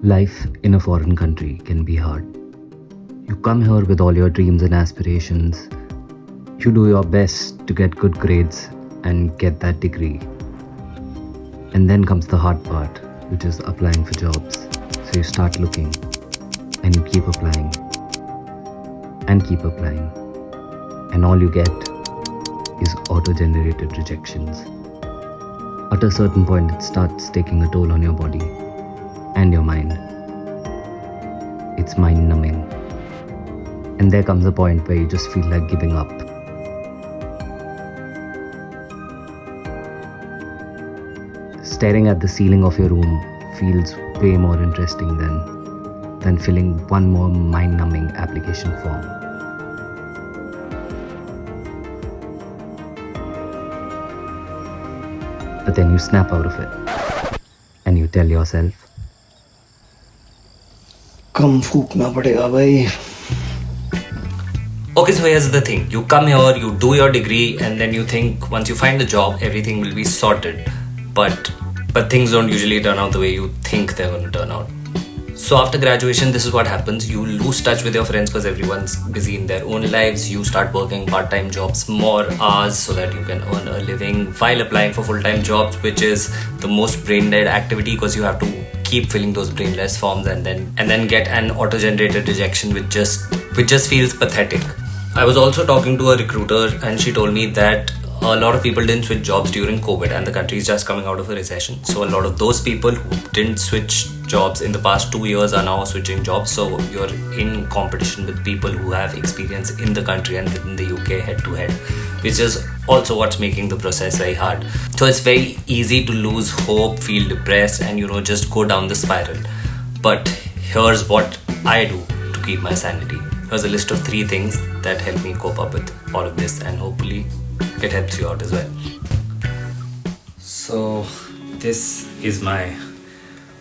Life in a foreign country can be hard. You come here with all your dreams and aspirations. You do your best to get good grades and get that degree. And then comes the hard part, which is applying for jobs. So you start looking and you keep applying and keep applying. And all you get is auto-generated rejections. At a certain point, it starts taking a toll on your body and your mind. It's mind numbing. And there comes a point where you just feel like giving up. Staring at the ceiling of your room feels way more interesting than filling one more mind numbing application form. But then you snap out of it and you tell yourself, कम फूकना पड़ेगा भाई. Okay, so here's the thing. You come here, you do your degree, and then you think once you find a job, everything will be sorted. But things don't usually turn out the way you think they're going to turn out. So after graduation, this is what happens. You lose touch with your friends because everyone's busy in their own lives. You start working part-time jobs, more hours so that you can earn a living while applying for full-time jobs, which is the most brain-dead activity because you have to keep filling those brainless forms and then get an auto-generated rejection which just feels pathetic. I was also talking to a recruiter and she told me that a lot of people didn't switch jobs during COVID and the country is just coming out of a recession. So a lot of those people who didn't switch jobs in the past 2 years are now switching jobs. So you're in competition with people who have experience in the country and within the UK head to head, which is also what's making the process very hard. So it's very easy to lose hope, feel depressed and just go down the spiral. But here's what I do to keep my sanity. Here's a list of 3 things that help me cope up with all of this and hopefully it helps you out as well. So this is my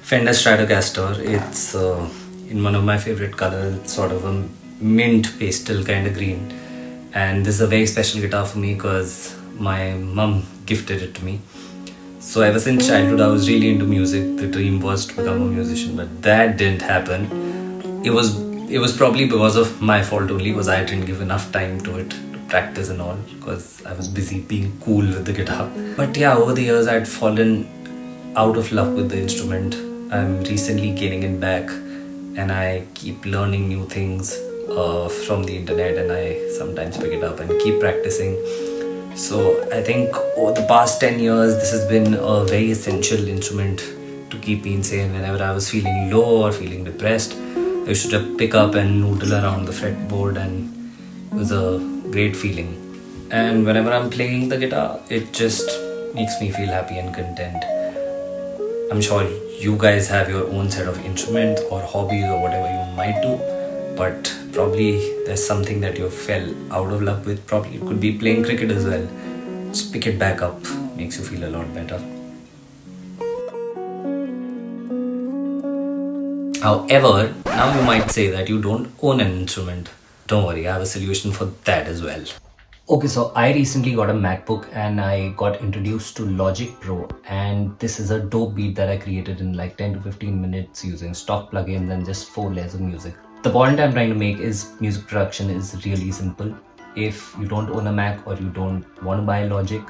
Fender Stratocaster. It's in one of my favorite colors. It's sort of a mint pastel kind of green, and this is a very special guitar for me because my mum gifted it to me. So ever since childhood I was really into music. The dream was to become a musician, but that didn't happen. It was probably because of my fault only, because I didn't give enough time to it, to practice and all, because I was busy being cool with the guitar. But yeah, over the years I'd fallen out of love with the instrument. I'm recently gaining it back and I keep learning new things from the internet, and I sometimes pick it up and keep practicing. So I think over the past 10 years this has been a very essential instrument to keep me insane. Whenever I was feeling low or feeling depressed, I used to just pick up and noodle around the fretboard, and it was a great feeling. And whenever I'm playing the guitar, it just makes me feel happy and content. I'm sure you guys have your own set of instruments or hobbies or whatever you might do, but probably there's something that you fell out of love with. Probably it could be playing cricket as well. Just pick it back up, makes you feel a lot better. However, now you might say that you don't own an instrument. Don't worry, I have a solution for that as well. Okay, so I recently got a MacBook and I got introduced to Logic Pro, and this is a dope beat that I created in like 10 to 15 minutes using stock plugins and just 4 layers of music. The point I'm trying to make is music production is really simple. If you don't own a Mac or you don't want to buy Logic,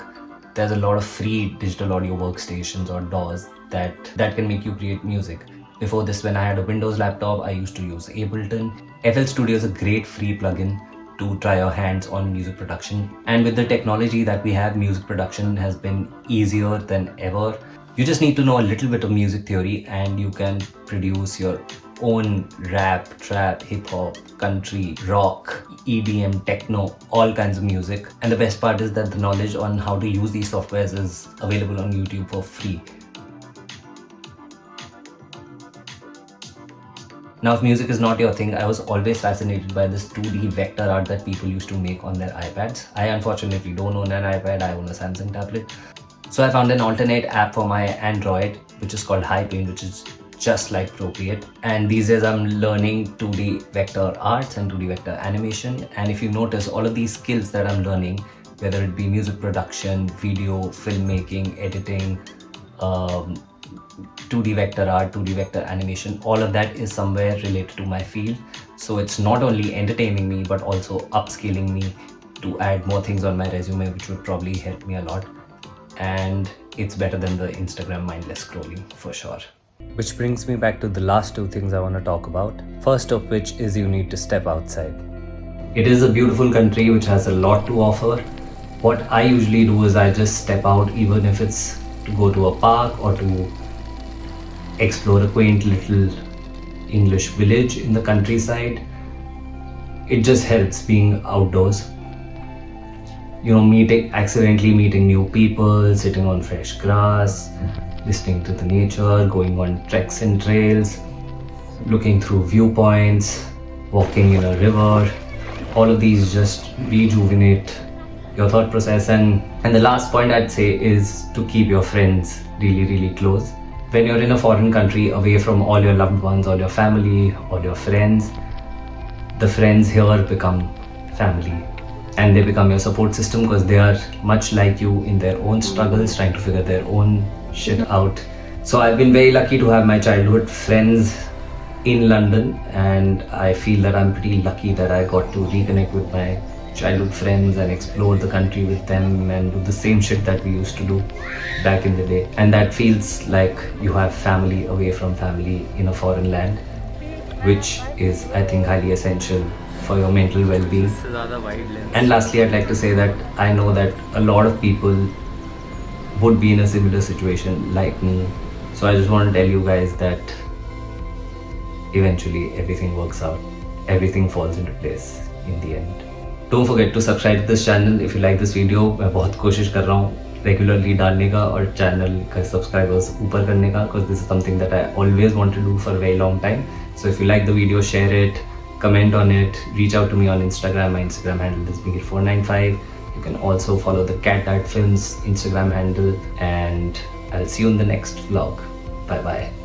there's a lot of free digital audio workstations or DAWs that can make you create music. Before this, when I had a Windows laptop, I used to use Ableton. FL Studio is a great free plugin to try your hands on music production. And with the technology that we have, music production has been easier than ever. You just need to know a little bit of music theory and you can produce your own rap, trap, hip-hop, country, rock, EDM, techno, all kinds of music. And the best part is that the knowledge on how to use these softwares is available on YouTube for free. Now, if music is not your thing, I was always fascinated by this 2D vector art that people used to make on their iPads. I unfortunately don't own an iPad, I own a Samsung tablet. So I found an alternate app for my Android, which is called Hypane, which is just like Procreate. And these days I'm learning 2D vector arts and 2D vector animation. And if you notice, all of these skills that I'm learning, whether it be music production, video, filmmaking, editing, 2D vector art, 2D vector animation, all of that is somewhere related to my field. So it's not only entertaining me but also upskilling me to add more things on my resume, which would probably help me a lot. And it's better than the Instagram mindless scrolling for sure. Which brings me back to the last two things I want to talk about. First of which is you need to step outside. It is a beautiful country which has a lot to offer. What I usually do is I just step out, even if it's to go to a park or to explore a quaint little English village in the countryside. It just helps being outdoors. You know, accidentally meeting new people, sitting on fresh grass, listening to the nature, going on treks and trails, looking through viewpoints, walking in a river. All of these just rejuvenate your thought process. And the last point I'd say is to keep your friends really, really close. When you're in a foreign country, away from all your loved ones, all your family, all your friends, the friends here become family. And they become your support system because they are much like you in their own struggles, trying to figure their own shit out. So I've been very lucky to have my childhood friends in London, and I feel that I'm pretty lucky that I got to reconnect with my childhood friends and explore the country with them and do the same shit that we used to do back in the day. And that feels like you have family away from family in a foreign land, which is, I think, highly essential for your mental well-being. And lastly, I'd like to say that I know that a lot of people would be in a similar situation like me. So I just want to tell you guys that eventually everything works out. Everything falls into place in the end. Don't forget to subscribe to this channel if you like this video. मैं बहुत कोशिश कर रहा हूँ regularly डालने का और channel का subscribers ऊपर करने का, because this is something that I always want to do for a very long time. So if you like the video, share it, comment on it, reach out to me on Instagram. My Instagram handle is bigir495. You can also follow the CatDadFilms Instagram handle, and I'll see you in the next vlog. Bye bye.